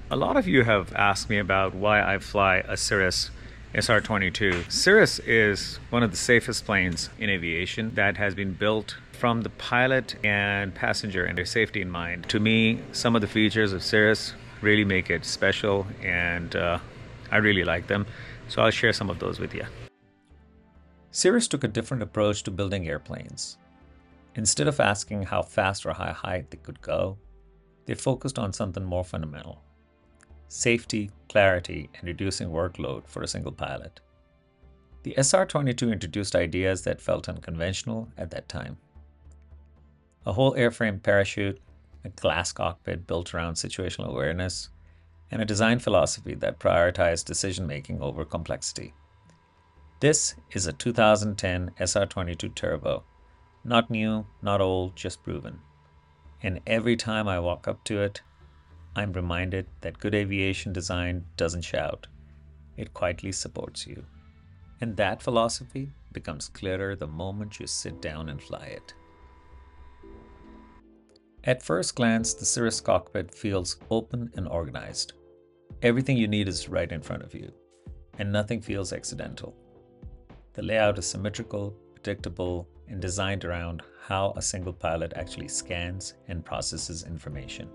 A lot of you have asked me about why I fly a Cirrus SR22. Cirrus is one of the safest planes in aviation that has been built from the pilot and passenger and their safety in mind. To me, some of the features of Cirrus really make it special, and I really like them. So I'll share some of those with you. Cirrus took a different approach to building airplanes. Instead of asking how fast or how high they could go, they focused on something more fundamental: safety, clarity, and reducing workload for a single pilot. The SR22 introduced ideas that felt unconventional at that time. A whole airframe parachute, a glass cockpit built around situational awareness, and a design philosophy that prioritized decision-making over complexity. This is a 2010 SR22 Turbo. Not new, not old, just proven. And every time I walk up to it, I'm reminded that good aviation design doesn't shout. It quietly supports you. And that philosophy becomes clearer the moment you sit down and fly it. At first glance, the Cirrus cockpit feels open and organized. Everything you need is right in front of you, and nothing feels accidental. The layout is symmetrical, predictable, and designed around how a single pilot actually scans and processes information.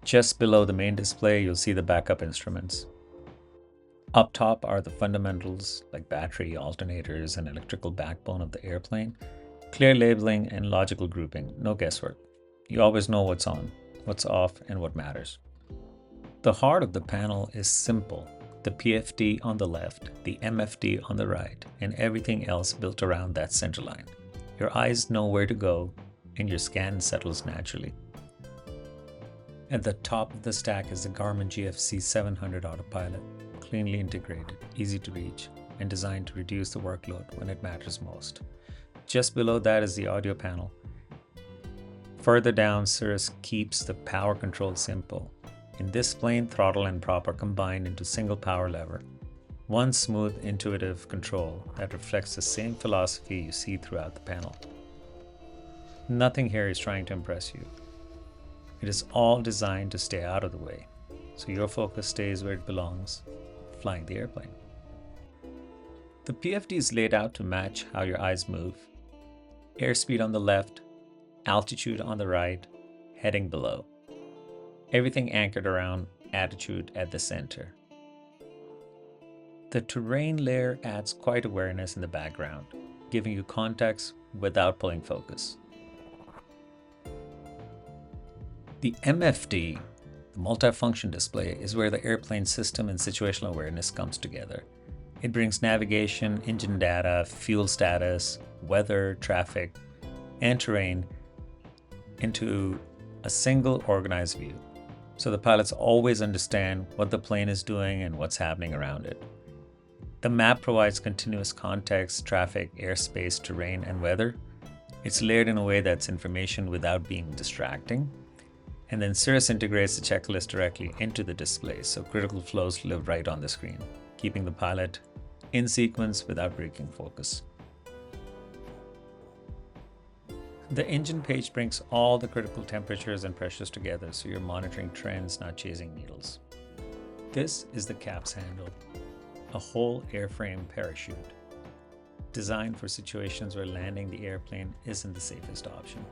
Just below the main display, you'll see the backup instruments. Up top are the fundamentals like battery, alternators, and electrical backbone of the airplane. Clear labeling and logical grouping, no guesswork. You always know what's on, what's off, and what matters. The heart of the panel is simple: the PFD on the left, the MFD on the right, and everything else built around that center line. Your eyes know where to go, and your scan settles naturally. At the top of the stack is the Garmin GFC 700 Autopilot, cleanly integrated, easy to reach, and designed to reduce the workload when it matters most. Just below that is the audio panel. Further down, Cirrus keeps the power control simple. In this plane, throttle and prop are combined into single power lever. One smooth, intuitive control that reflects the same philosophy you see throughout the panel. Nothing here is trying to impress you. It is all designed to stay out of the way, so your focus stays where it belongs, flying the airplane. The PFD is laid out to match how your eyes move. Airspeed on the left, altitude on the right, heading below. Everything anchored around attitude at the center. The terrain layer adds quiet awareness in the background, giving you context without pulling focus. The MFD, the multifunction display, is where the airplane system and situational awareness comes together. It brings navigation, engine data, fuel status, weather, traffic, and terrain into a single organized view, so the pilots always understand what the plane is doing and what's happening around it. The map provides continuous context, traffic, airspace, terrain, and weather. It's layered in a way that's information without being distracting. And then Cirrus integrates the checklist directly into the display, so critical flows live right on the screen, keeping the pilot in sequence without breaking focus. The engine page brings all the critical temperatures and pressures together, so you're monitoring trends, not chasing needles. This is the CAPS handle, a whole airframe parachute, designed for situations where landing the airplane isn't the safest option.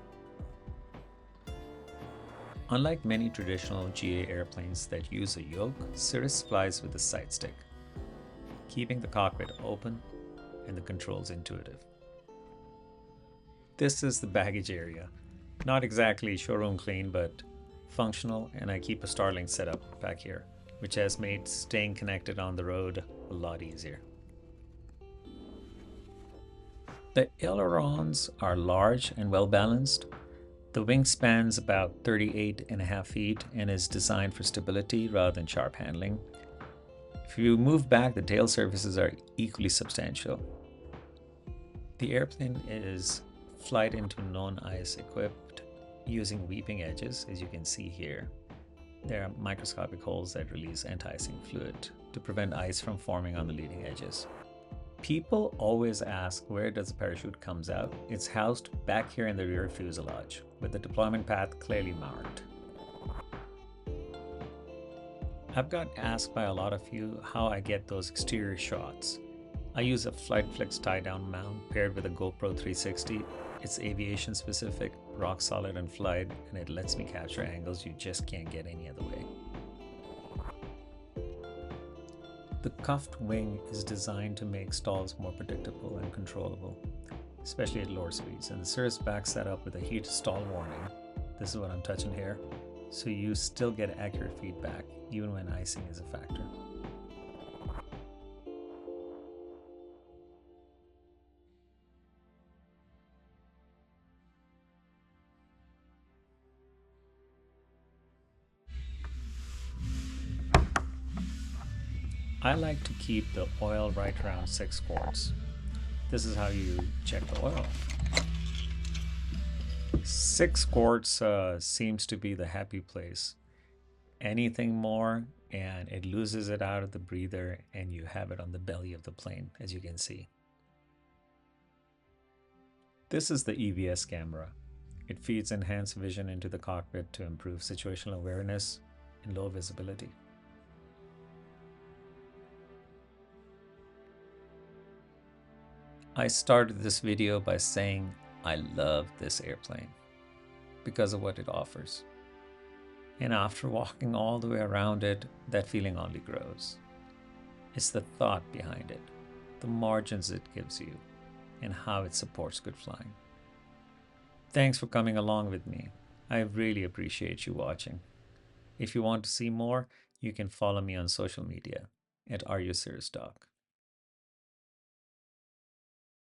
Unlike many traditional GA airplanes that use a yoke, Cirrus flies with a side stick, keeping the cockpit open and the controls intuitive. This is the baggage area. Not exactly showroom clean, but functional, and I keep a Starlink setup back here, which has made staying connected on the road a lot easier. The ailerons are large and well balanced. The wingspan's about 38.5 feet and is designed for stability rather than sharp handling. If you move back, the tail surfaces are equally substantial. The airplane is flight into known ice equipped using weeping edges, as you can see here. There are microscopic holes that release anti-icing fluid to prevent ice from forming on the leading edges. People always ask, where does the parachute comes out? It's housed back here in the rear fuselage, with the deployment path clearly marked. I've got asked by a lot of you how I get those exterior shots. I use a FlightFlix tie-down mount paired with a GoPro 360. It's aviation specific, rock solid in flight, and it lets me capture angles you just can't get any other way. The cuffed wing is designed to make stalls more predictable and controllable, especially at lower speeds, and the Cirrus backs that up with a heat stall warning. This is what I'm touching here, so you still get accurate feedback even when icing is a factor. I like to keep the oil right around 6 quarts. This is how you check the oil. 6 quarts seems to be the happy place. Anything more and it loses it out of the breather and you have it on the belly of the plane, as you can see. This is the EVS camera. It feeds enhanced vision into the cockpit to improve situational awareness in low visibility. I started this video by saying I love this airplane because of what it offers. And after walking all the way around it, that feeling only grows. It's the thought behind it, the margins it gives you, and how it supports good flying. Thanks for coming along with me. I really appreciate you watching. If you want to see more, you can follow me on social media at RUCirrusDoc.